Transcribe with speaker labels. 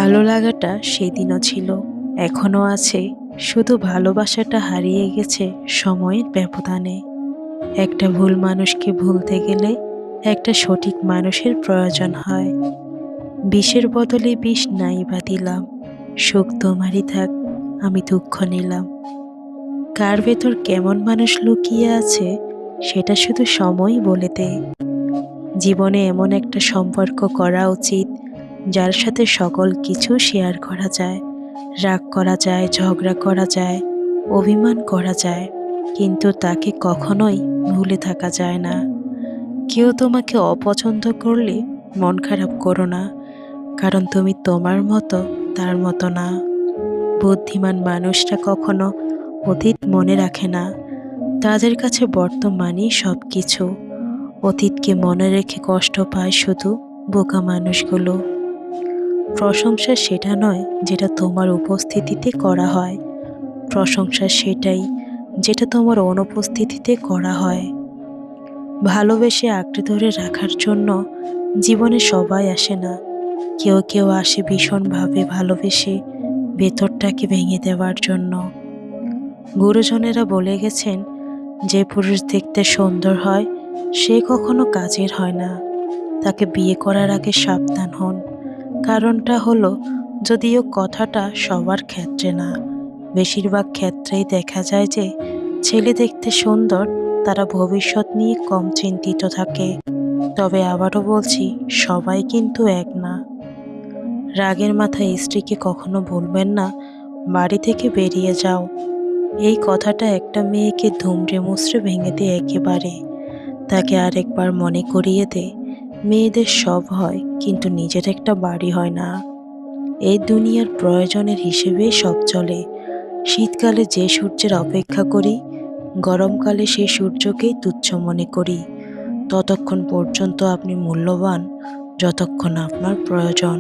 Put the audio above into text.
Speaker 1: ভালো লাগাটা সেদিনও ছিল, এখনো আছে। শুধু ভালোবাসাটা হারিয়ে গেছে সময়ের ব্যবধানে। একটা ভুল মানুষকে ভুলতে গেলে একটা সঠিক মানুষের প্রয়োজন হয়। বিষের বদলে বিষ নাই বা দিলাম, সুখ তোমারই থাক, আমি দুঃখ নিলাম। কার ভেতর কেমন মানুষ লুকিয়ে আছে সেটা শুধু সময়ই বলে দেয়। জীবনে এমন একটা সম্পর্ক করা উচিত যার সাথে সকল কিছু শেয়ার করা যায়। রাগ করা যায়, ঝগড়া করা যায়, অভিমান করা যায়, কিন্তু তাকে কখনোই ভুলে থাকা যায় না। কেউ তোমাকে অপছন্দ করলে মন খারাপ করো না, কারণ তুমি তোমার মতো তার মতো না। বুদ্ধিমান মানুষরা কখনো অতীত মনে রাখে না, তাদের কাছে বর্তমানই সব কিছু। অতীতকে মনে রেখে কষ্ট পায় শুধু বোকা মানুষগুলো। প্রশংসা সেটা নয় যেটা তোমার উপস্থিতিতে করা হয়, প্রশংসা সেটাই যেটা তোমার অনুপস্থিতিতে করা হয়। ভালোবেসে আঁকড়ে ধরে রাখার জন্য জীবনে সবাই আসে না, কেউ কেউ আসে ভীষণভাবে ভালোবেসে ভেতরটাকে ভেঙে দেওয়ার জন্য। গুরুজনেরা বলে গেছেন, যে পুরুষ দেখতে সুন্দর হয় সে কখনো কাজের হয় না। তাকে বিয়ে করার আগে সাবধান হন। কারণটা হলো, যদিও কথাটা সবার ক্ষেত্রে না, বেশিরভাগ ক্ষেত্রেই দেখা যায় যে ছেলে দেখতে সুন্দর, তারা ভবিষ্যৎ নিয়ে কম চিন্তিত থাকে। তবে আবারও বলছি, সবাই কিন্তু এক না। রাগের মাথায় স্ত্রীকে কখনো বলবেন না, বাড়ি থেকে বেরিয়ে যাও। এই কথাটা একটা মেয়েকে ধুমড়ে মুচড়ে ভেঙে দেয় একেবারে। তাকে আরেকবার মনে করিয়ে দে, মেয়েদের সব হয় কিন্তু নিজের একটা বাড়ি হয় না। এই দুনিয়ার প্রয়োজনের হিসেবে সব চলে। শীতকালে যে সূর্যের অপেক্ষা করি, গরমকালে সেই সূর্যকেই তুচ্ছ মনে করি। ততক্ষণ পর্যন্ত আপনি মূল্যবান যতক্ষণ আপনার প্রয়োজন।